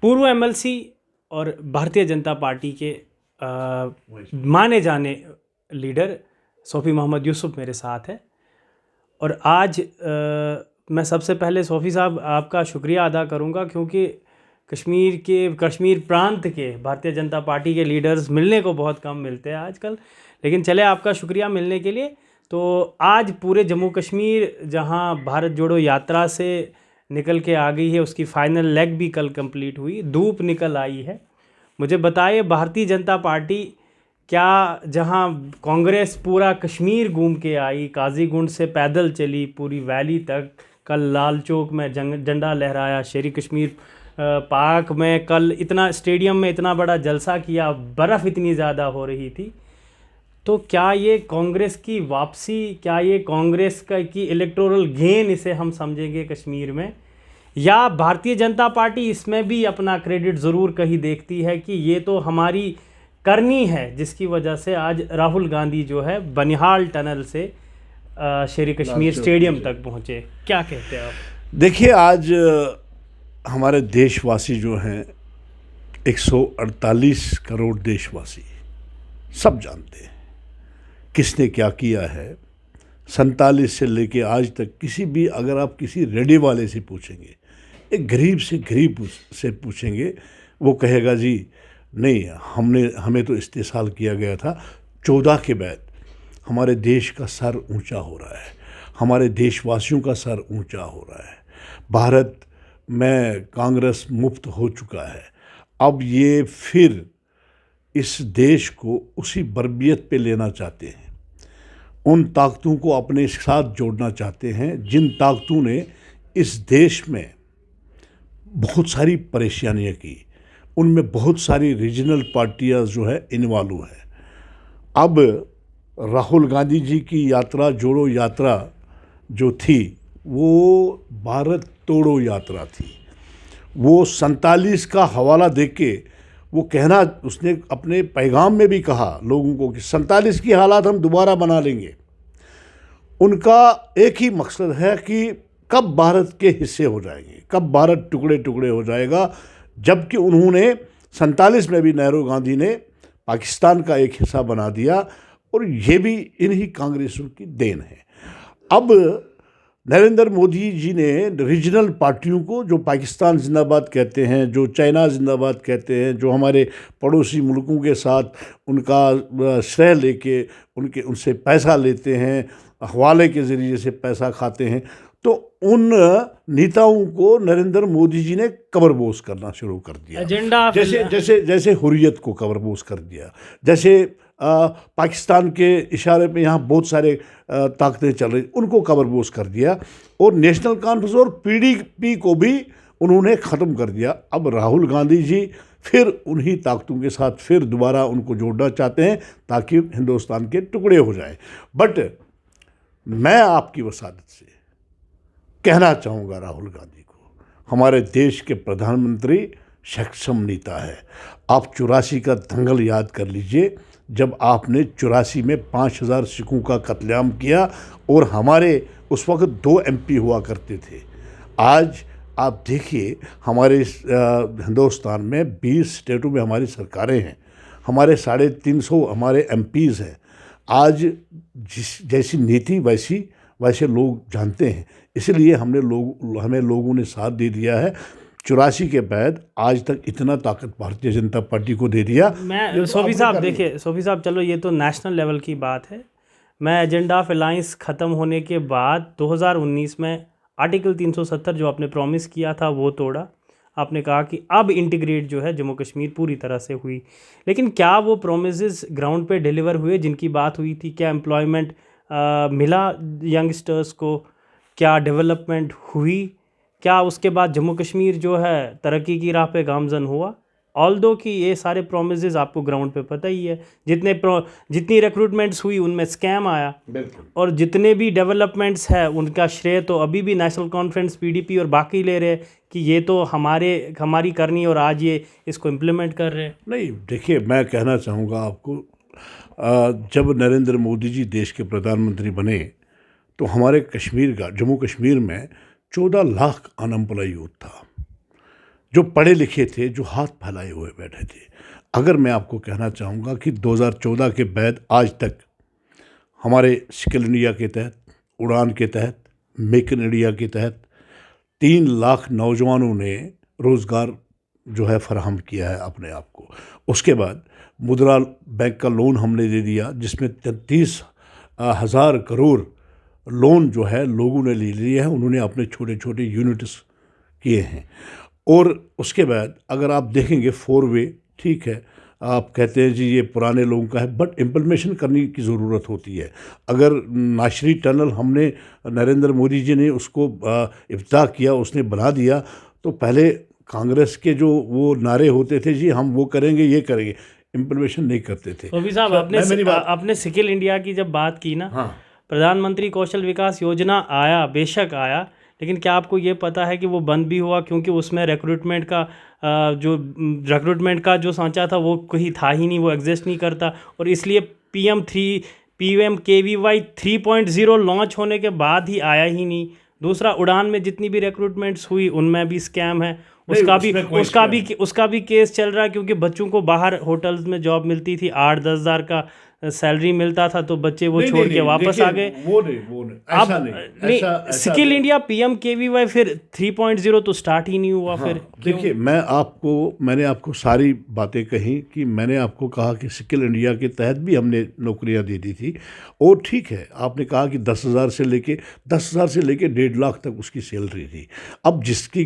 पूर्व एमएलसी और भारतीय जनता पार्टी के माने जाने लीडर सोफ़ी मोहम्मद यूसुफ मेरे साथ है। और आज मैं सबसे पहले सोफ़ी साहब आपका शुक्रिया अदा करूंगा, क्योंकि कश्मीर प्रांत के भारतीय जनता पार्टी के लीडर्स मिलने को बहुत कम मिलते हैं आजकल, लेकिन चले आपका शुक्रिया मिलने के लिए। तो आज पूरे जम्मू कश्मीर जहां भारत जोड़ो यात्रा से निकल के आ गई है, उसकी फ़ाइनल लेग भी कल कंप्लीट हुई, धूप निकल आई है। मुझे बताइए, भारतीय जनता पार्टी क्या, जहां कांग्रेस पूरा कश्मीर घूम के आई, काजीगुंड से पैदल चली पूरी वैली तक, कल लाल चौक में झंडा लहराया, शेरी कश्मीर पार्क में कल इतना स्टेडियम में इतना बड़ा जलसा किया, बर्फ़ इतनी ज़्यादा हो रही थी, तो क्या ये कांग्रेस की वापसी, क्या ये कांग्रेस की इलेक्टोरल गेन इसे हम समझेंगे कश्मीर में, या भारतीय जनता पार्टी इसमें भी अपना क्रेडिट ज़रूर कहीं देखती है कि ये तो हमारी करनी है, जिसकी वजह से आज राहुल गांधी जो है बनिहाल टनल से शेरी कश्मीर स्टेडियम तक पहुँचे? क्या कहते हैं आप? देखिए, आज हमारे देशवासी जो हैं 148 करोड़ देशवासी सब जानते हैं किसने क्या किया है। 47 से लेके आज तक किसी भी, अगर आप किसी रेडी वाले से पूछेंगे, एक गरीब से गरीब से पूछेंगे, वो कहेगा जी नहीं, हमें तो इस्तेसाल किया गया था। 14 के बाद हमारे देश का सर ऊंचा हो रहा है, हमारे देशवासियों का सर ऊंचा हो रहा है। भारत में कांग्रेस मुक्त हो चुका है। अब ये फिर इस देश को उसी बर्बियत पे लेना चाहते हैं, उन ताकतों को अपने साथ जोड़ना चाहते हैं जिन ताकतों ने इस देश में बहुत सारी परेशानियां की। उनमें बहुत सारी रीजनल पार्टियां जो है इन्वॉल्व है। अब राहुल गांधी जी की यात्रा, जोड़ो यात्रा जो थी, वो भारत तोड़ो यात्रा थी। वो 47 का हवाला देख के वो कहना, उसने अपने पैगाम में भी कहा लोगों को कि 47 की हालात हम दोबारा बना लेंगे। उनका एक ही मकसद है कि कब भारत के हिस्से हो जाएंगे, कब भारत टुकड़े टुकड़े हो जाएगा। जबकि उन्होंने 47 में भी नेहरू गांधी ने पाकिस्तान का एक हिस्सा बना दिया, और ये भी इन्हीं कांग्रेसों की देन है। अब नरेंद्र मोदी जी ने रीजनल पार्टियों को, जो पाकिस्तान जिंदाबाद कहते हैं, जो चाइना जिंदाबाद कहते हैं, जो हमारे पड़ोसी मुल्कों के साथ उनका श्रेय लेके उनसे पैसा लेते हैं, हवाले के ज़रिए से पैसा खाते हैं, तो उन नेताओं को नरेंद्र मोदी जी ने कबरबोस करना शुरू कर दिया। एजेंडा जैसे हुर्रियत को कबरबोस कर दिया, जैसे पाकिस्तान के इशारे पे यहाँ बहुत सारे ताकतें चल रही, उनको कबरबोस कर दिया, और नेशनल कॉन्फ्रेंस और पीडीपी को भी उन्होंने ख़त्म कर दिया। अब राहुल गांधी जी फिर उन्हीं ताकतों के साथ फिर दोबारा उनको जोड़ना चाहते हैं ताकि हिंदुस्तान के टुकड़े हो जाएं। बट मैं आपकी वसादत से कहना चाहूँगा राहुल गांधी को, हमारे देश के प्रधानमंत्री सक्षम नेता है। आप 84 का दंगल याद कर लीजिए, जब आपने 84 में 5000 सिखों का कत्लेआम किया, और हमारे उस वक्त 2 MP हुआ करते थे। आज आप देखिए, हमारे हिंदुस्तान में 20 स्टेटों में हमारी सरकारें हैं, हमारे 350 हमारे MPs हैं। आज जैसी नीति वैसे लोग जानते हैं, इसलिए हमें लोगों ने साथ दे दिया है। 84 के बाद आज तक इतना ताकत भारतीय जनता पार्टी को दे दिया। मैं सोफ़ी साहब, देखिए सोफ़ी साहब, चलो ये तो नेशनल लेवल की बात है। मैं एजेंडा ऑफ अलायंस ख़त्म होने के बाद 2019 में आर्टिकल 370 जो आपने प्रॉमिस किया था वो तोड़ा। आपने कहा कि अब इंटीग्रेट जो है जम्मू कश्मीर पूरी तरह से हुई, लेकिन क्या वो प्रोमिसेस ग्राउंड पे डिलीवर हुए जिनकी बात हुई थी? क्या एम्प्लॉयमेंट मिला यंगस्टर्स को? क्या डेवलपमेंट हुई? क्या उसके बाद जम्मू कश्मीर जो है तरक्की की राह पे गामजन हुआ? ऑल्दो कि ये सारे प्रोमिसेस आपको ग्राउंड पे पता ही है, जितनी रिक्रूटमेंट्स हुई उनमें स्कैम आया, और जितने भी डेवलपमेंट्स है उनका श्रेय तो अभी भी नेशनल कॉन्फ्रेंस, पीडीपी और बाकी ले रहे कि ये तो हमारी करनी, और आज ये इसको इम्प्लीमेंट कर रहे हैं। नहीं, देखिए, मैं कहना चाहूँगा आपको, जब नरेंद्र मोदी जी देश के प्रधानमंत्री बने तो हमारे जम्मू कश्मीर में 14 लाख अनएम्प्लॉय यूथ था, जो पढ़े लिखे थे, जो हाथ फैलाए हुए बैठे थे। अगर मैं आपको कहना चाहूँगा कि 2014 के बाद आज तक हमारे स्किल इंडिया के तहत, उड़ान के तहत, मेक इन इंडिया के तहत 3 लाख नौजवानों ने रोज़गार जो है फराहम किया है अपने आप को। उसके बाद मुद्रा बैंक का लोन हमने दे दिया, जिसमें 33,000 करोड़ लोन जो है लोगों ने ले लिया है। उन्होंने अपने छोटे छोटे यूनिट्स किए हैं। और उसके बाद अगर आप देखेंगे 4 वे, ठीक है, आप कहते हैं जी ये पुराने लोगों का है, बट इम्प्लीमेंटेशन करने की ज़रूरत होती है। अगर नाशरी टनल हमने, नरेंद्र मोदी जी ने उसको इफ्ताह किया, उसने बना दिया, तो पहले कांग्रेस के जो वो नारे होते थे जी हम वो करेंगे, ये करेंगे, इम्प्लीमेंटेशन नहीं करते थे। तो भी साहब आपने स्किल इंडिया की जब बात की ना, हाँ, प्रधानमंत्री कौशल विकास योजना आया, बेशक आया, लेकिन क्या आपको ये पता है कि वो बंद भी हुआ क्योंकि उसमें रिक्रूटमेंट का जो सांचा था वो कहीं था ही नहीं, वो एग्जिस्ट नहीं करता। और इसलिए PMKVY 3.0 लॉन्च होने के बाद ही आया ही नहीं। दूसरा, उड़ान में जितनी भी रिक्रूटमेंट्स हुई उनमें भी स्कैम है, उसका भी केस चल रहा है, क्योंकि बच्चों को बाहर होटल्स में जॉब मिलती थी, 8-10 हज़ार का सैलरी मिलता था, तो बच्चे वो छोड़ के वापस आ गए। वो नहीं, ऐसा नहीं, स्किल इंडिया PMKVY फिर 3.0 तो स्टार्ट ही नहीं हुआ। हाँ, फिर देखिए, मैंने आपको सारी बातें कही कि मैंने आपको कहा कि स्किल इंडिया के तहत भी हमने नौकरियां दे दी थी। और ठीक है, आपने कहा कि 10,000 से लेके 1.5 लाख तक उसकी सैलरी थी। अब जिसकी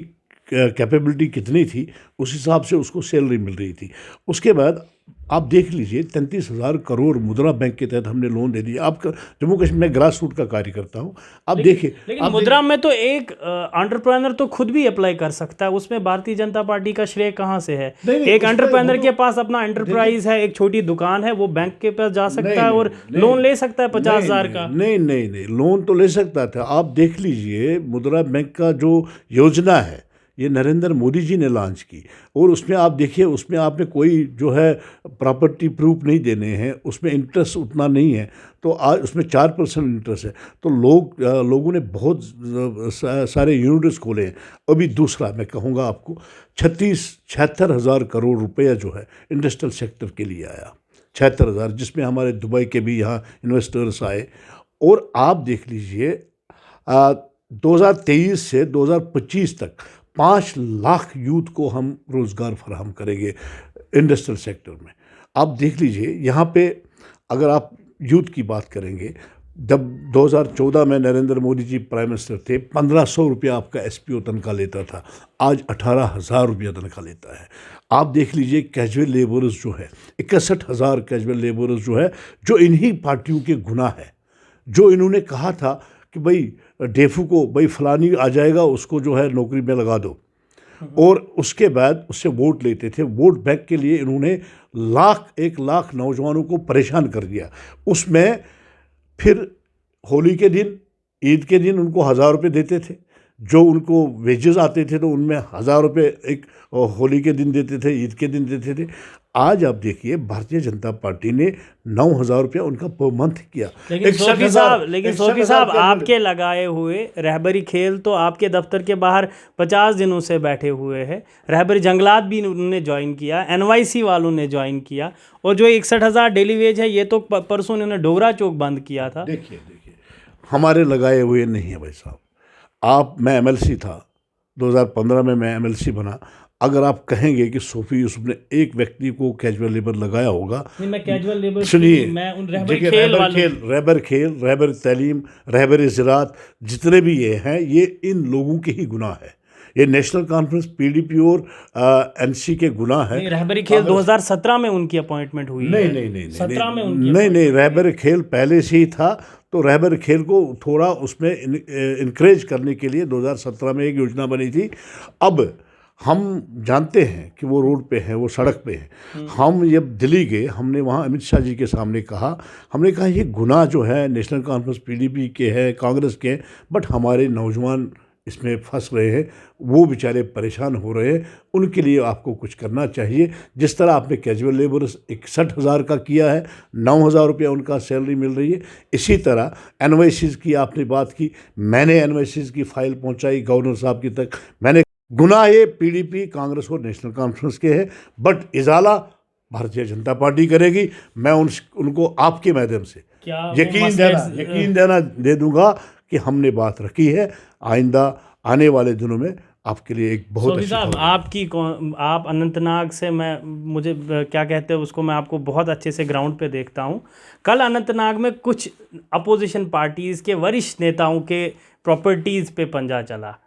कैपेबिलिटी कितनी थी उस हिसाब से उसको सैलरी मिल रही थी। उसके बाद आप देख लीजिए 33,000 करोड़ मुद्रा बैंक के तहत हमने लोन दे दिया। आपका जम्मू कश्मीर में ग्रास रूट का कार्य करता हूँ, आप देखिए। लेकिन मुद्रा में तो एक एंटरप्रेन्योर तो खुद भी अप्लाई कर सकता है, उसमें भारतीय जनता पार्टी का श्रेय कहाँ से है? एक एंटरप्रेन्योर के पास अपना एंटरप्राइज है, एक छोटी दुकान है, वो बैंक के पास जा सकता है और लोन ले सकता है 50,000 का। नहीं, लोन तो ले सकता था। आप देख लीजिए, मुद्रा बैंक का जो योजना है ये नरेंद्र मोदी जी ने लॉन्च की, और उसमें आप देखिए, उसमें आपने कोई जो है प्रॉपर्टी प्रूफ नहीं देने हैं, उसमें इंटरेस्ट उतना नहीं है, तो आज उसमें 4% इंटरेस्ट है। तो लोगों ने बहुत सारे यूनिट्स खोले हैं। अभी दूसरा मैं कहूँगा आपको, 76 हज़ार करोड़ रुपया जो है इंडस्ट्रियल सेक्टर के लिए आया, 76 हज़ार, जिसमें हमारे दुबई के भी यहाँ इन्वेस्टर्स आए। और आप देख लीजिए 2023 से 2025 तक 5 लाख यूथ को हम रोज़गार फराहम करेंगे इंडस्ट्रियल सेक्टर में। आप देख लीजिए, यहाँ पे अगर आप यूथ की बात करेंगे, जब 2014 में नरेंद्र मोदी जी प्राइम मिनिस्टर थे, 1,500 रुपया आपका SPO तनख्वाह लेता था, आज 18,000 रुपया तनख्वाह लेता है। आप देख लीजिए कैजुअल लेबरर्स जो है, 61,000 कैजुअल लेबरर्स जो है, जो इन्हीं पार्टियों के गुनाह है, जो इन्होंने कहा था कि भाई डेफू को भाई फलानी आ जाएगा, उसको जो है नौकरी में लगा दो, और उसके बाद उससे वोट लेते थे। वोट बैंक के लिए इन्होंने 1 लाख नौजवानों को परेशान कर दिया। उसमें फिर होली के दिन, ईद के दिन उनको 1,000 रुपये देते थे, जो उनको वेजेस आते थे तो उनमें 1,000 रुपये एक होली के दिन देते थे, ईद के दिन देते थे। आज आप देखिए, भारतीय जनता पार्टी ने 9,000 रुपया उनका पर मंथ किया। लेकिन सोफी साहब आपके लगाए हुए रहबरी खेल तो आपके दफ्तर के बाहर 50 दिनों से बैठे हुए हैं। रहबरी जंगलात भी उन्होंने ज्वाइन किया, NYC वालों ने ज्वाइन किया, और जो 61,000 डेली वेज है ये तो परसों उन्होंने डोगरा चौक बंद किया था। देखिए, हमारे लगाए हुए नहीं है भाई साहब। मैं MLC था, 2015 में मैं MLC बना। अगर आप कहेंगे कि सोफी यूसुफ ने एक व्यक्ति को कैजुअल लेबर लगाया होगा, मैं कैजुअल लेबर सुनिए, मैं उन रहबर खेल, रहबर तालीम, रहबर ज़राअत, जितने भी ये हैं, ये इन लोगों के ही गुनाह है। ये नेशनल कॉन्फ्रेंस, PDP और NC के गुनाह है। रहबरी खेल 2017 में उनकी अपॉइंटमेंट हुई। नहीं, 17 में उनकी नहीं, रहबर खेल पहले से ही था। तो रहबर खेल को थोड़ा उसमें इनक्रेज करने के लिए 2017 में एक योजना बनी थी। अब हम जानते हैं कि वो रोड पे हैं, वो सड़क पे हैं। हम जब दिल्ली गए, हमने वहाँ अमित शाह जी के सामने कहा, हमने कहा ये गुनाह जो है नेशनल कॉन्फ्रेंस PDP के है, कांग्रेस के हैं, बट हमारे नौजवान इसमें फंस रहे हैं, वो बेचारे परेशान हो रहे हैं, उनके लिए आपको कुछ करना चाहिए। जिस तरह आपने कैजुअल लेबर्स 61,000 का किया है, 9,000 रुपया उनका सैलरी मिल रही है, इसी तरह NYCs की आपने बात की, मैंने NYCs की फ़ाइल पहुंचाई गवर्नर साहब की तक। मैंने गुनाह ये पीडीपी, कांग्रेस और नेशनल कॉन्फ्रेंस के है, बट इजाला भारतीय जनता पार्टी करेगी। मैं उनको आपके माध्यम से यकीन देना दे दूंगा कि हमने बात रखी है। आइंदा आने वाले दिनों में आपके लिए एक बहुत सोफी साहब, आप अनंतनाग से, मुझे क्या कहते हैं उसको, मैं आपको बहुत अच्छे से ग्राउंड पे देखता हूँ। कल अनंतनाग में कुछ अपोजिशन पार्टीज़ के वरिष्ठ नेताओं के प्रॉपर्टीज़ पे पंजा चला,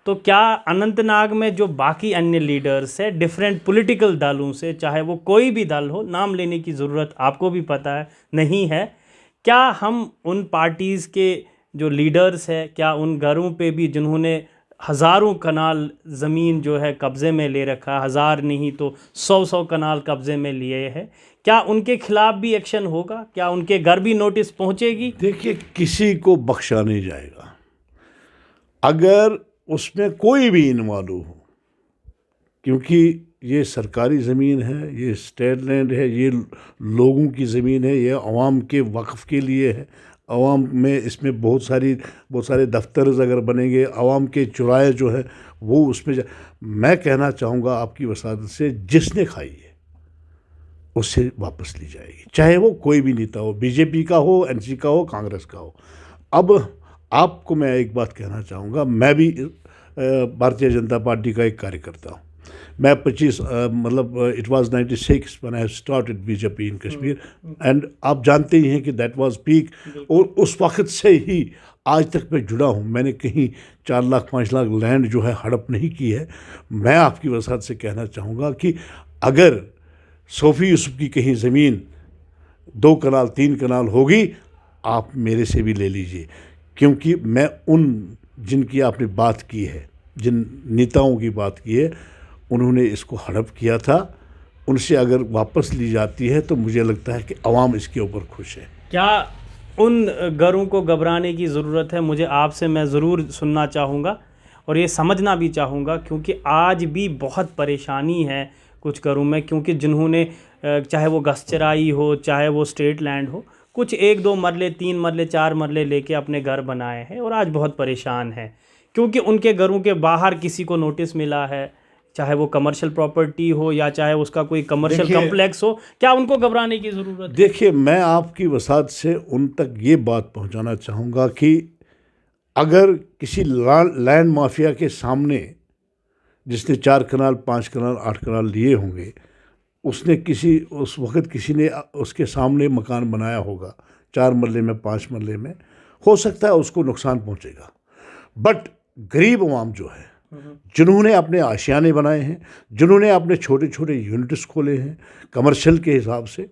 तो क्या अनंतनाग में जो बाकी अन्य लीडर्स है डिफरेंट पॉलिटिकल दलों से, चाहे वो कोई भी दल हो, नाम लेने की ज़रूरत आपको भी पता है नहीं है, क्या हम उन पार्टीज़ के जो लीडर्स है, क्या उन घरों पे भी जिन्होंने हज़ारों कनाल ज़मीन जो है कब्ज़े में ले रखा, हज़ार नहीं तो 100 कनाल कब्ज़े में लिए हैं, क्या उनके खिलाफ भी एक्शन होगा? क्या उनके घर भी नोटिस पहुंचेगी? देखिए, किसी को बख्शा नहीं जाएगा अगर उसमें कोई भी इन्वॉल्व हो, क्योंकि ये सरकारी ज़मीन है, ये स्टेट लैंड है, ये लोगों की ज़मीन है, ये अवाम के वक्फ के लिए है। अवाम में इसमें बहुत सारे दफ्तर अगर बनेंगे, अवाम के चुराए जो है वो उसमें मैं कहना चाहूँगा आपकी वसादत से, जिसने खाई है उससे वापस ली जाएगी, चाहे वो कोई भी नेता हो, बीजेपी का हो, एनसी का हो, कांग्रेस का हो। अब आपको मैं एक बात कहना चाहूँगा, मैं भी भारतीय जनता पार्टी का एक कार्यकर्ता हूँ। मैं 25 it was 96 when I started BJP in Kashmir, and आप जानते ही हैं कि दैट वाज पीक। और उस वक्त से ही आज तक मैं जुड़ा हूँ। मैंने कहीं 4 लाख 5 लाख लैंड जो है हड़प नहीं की है। मैं आपकी वसात से कहना चाहूँगा कि अगर सोफ़ी यूसुफ की कहीं ज़मीन 2 कनाल 3 कनाल होगी, आप मेरे से भी ले लीजिए, क्योंकि मैं उन जिनकी आपने बात की है, जिन नेताओं की बात की है, उन्होंने इसको हड़प किया था। उनसे अगर वापस ली जाती है तो मुझे लगता है कि अवाम इसके ऊपर खुश है। क्या उन घरों को घबराने की ज़रूरत है? मुझे आपसे, मैं ज़रूर सुनना चाहूँगा और ये समझना भी चाहूँगा, क्योंकि आज भी बहुत परेशानी है कुछ घरों में, क्योंकि जिन्होंने चाहे वो गस्चराई हो, चाहे वो स्टेट लैंड हो, कुछ 1-2 मरले, 3 मरले, 4 मरले लेके अपने घर बनाए हैं और आज बहुत परेशान है, क्योंकि उनके घरों के बाहर किसी को नोटिस मिला है, चाहे वो कमर्शियल प्रॉपर्टी हो या चाहे उसका कोई कमर्शियल कॉम्प्लेक्स हो। क्या उनको घबराने की ज़रूरत है? देखिए, मैं आपकी वसात से उन तक ये बात पहुंचाना चाहूँगा कि अगर किसी लैंड माफिया के सामने, जिसने 4 कनाल 5 कनाल 8 कनाल लिए होंगे, उस वक्त किसी ने उसके सामने मकान बनाया होगा 4 मरले में, 5 मरले में, हो सकता है उसको नुकसान पहुंचेगा। बट गरीब अवाम जो है, जिन्होंने अपने आशियाने बनाए हैं, जिन्होंने अपने छोटे छोटे यूनिट्स खोले हैं कमर्शियल के हिसाब से,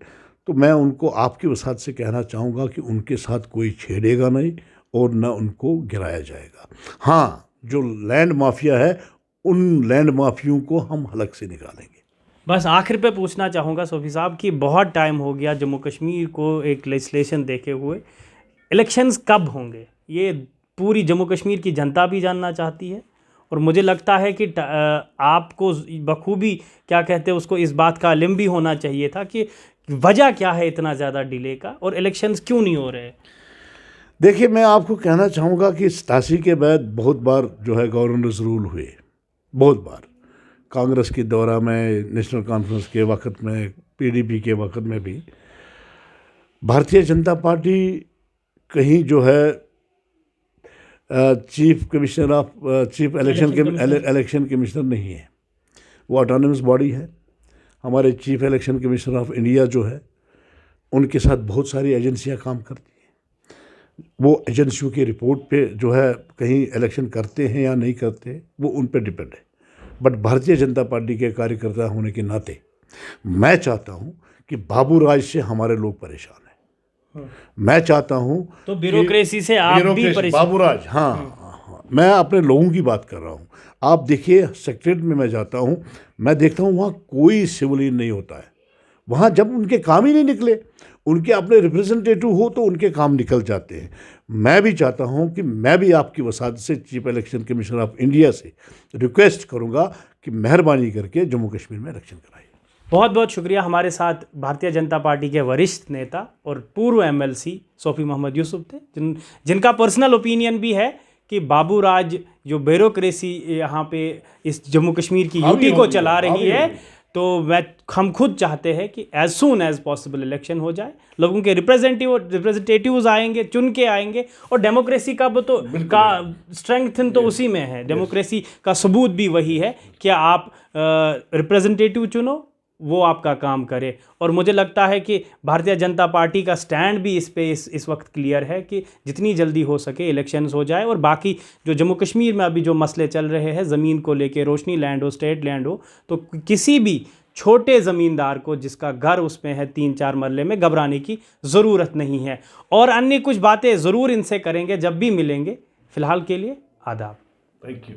तो मैं उनको आपकी वसात से कहना चाहूँगा कि उनके साथ कोई छेड़ेगा नहीं और न उनको गिराया जाएगा। हाँ, जो लैंड माफिया है, उन लैंड माफियों को हम हलक से निकालेंगे। बस आखिर पे पूछना चाहूँगा सोफी साहब कि बहुत टाइम हो गया जम्मू कश्मीर को एक लेजिस्लेशन देखे हुए, इलेक्शंस कब होंगे ये पूरी जम्मू कश्मीर की जनता भी जानना चाहती है, और मुझे लगता है कि आपको बखूबी, क्या कहते हैं उसको, इस बात का इल्म भी होना चाहिए था कि वजह क्या है इतना ज़्यादा डिले का और इलेक्शंस क्यों नहीं हो रहे। देखिए, मैं आपको कहना चाहूँगा कि 87 के बाद बहुत बार जो है गवर्नर्स रूल हुए, बहुत बार, कांग्रेस के दौरा में, नेशनल कॉन्फ्रेंस के वक्त में, पीडीपी के वक्त में भी। भारतीय जनता पार्टी कहीं जो है चीफ इलेक्शन कमिश्नर नहीं है, वो ऑटोनमस बॉडी है। हमारे chief election commissioner of India जो है, उनके साथ बहुत सारी एजेंसियां काम करती हैं। वो एजेंसियों की रिपोर्ट पे जो है कहीं इलेक्शन करते हैं या नहीं करते, वो उन पे डिपेंड है। बट भारतीय जनता पार्टी के कार्यकर्ता होने के नाते मैं चाहता हूं कि बाबू राज से हमारे लोग परेशान हैं। मैं चाहता हूं, तो ब्यूरोक्रेसी से आप भी परेशान? बाबू राज, हाँ, मैं अपने लोगों की बात कर रहा हूं। आप देखिए, सेक्रेटरीट में मैं जाता हूं, मैं देखता हूं वहाँ कोई सिविलियन नहीं होता है। वहाँ जब उनके काम ही नहीं निकले, उनके अपने रिप्रेजेंटेटिव हो तो उनके काम निकल जाते हैं। मैं भी चाहता हूं कि मैं भी आपकी वसात से chief election commissioner of India से रिक्वेस्ट करूंगा कि मेहरबानी करके जम्मू कश्मीर में इलेक्शन कराइए। बहुत बहुत शुक्रिया। हमारे साथ भारतीय जनता पार्टी के वरिष्ठ नेता और पूर्व एमएलसी सोफी मोहम्मद यूसुफ थे, जिनका पर्सनल ओपिनियन भी है कि बाबू राज जो ब्यूरोक्रेसी यहाँ पे इस जम्मू कश्मीर की हावी यूटी को होगी, चला रही हावी है, होगी। तो हम खुद चाहते हैं कि as soon as possible election हो जाए, लोगों के रिप्रेजेंटेटिव्स आएंगे, चुन के आएंगे, और डेमोक्रेसी का वो तो का स्ट्रेंथन तो उसी में है, डेमोक्रेसी का सबूत भी वही है कि आप रिप्रेजेंटेटिव चुनो, वो आपका काम करे। और मुझे लगता है कि भारतीय जनता पार्टी का स्टैंड भी इस वक्त क्लियर है कि जितनी जल्दी हो सके इलेक्शंस हो जाए, और बाकी जो जम्मू कश्मीर में अभी जो मसले चल रहे हैं ज़मीन को लेके, रोशनी लैंड हो, स्टेट लैंड हो, तो किसी भी छोटे ज़मींदार को जिसका घर उसमें है 3-4 मरले में, घबराने की ज़रूरत नहीं है। और अन्य कुछ बातें ज़रूर इनसे करेंगे जब भी मिलेंगे। फ़िलहाल के लिए आदाब। Thank you.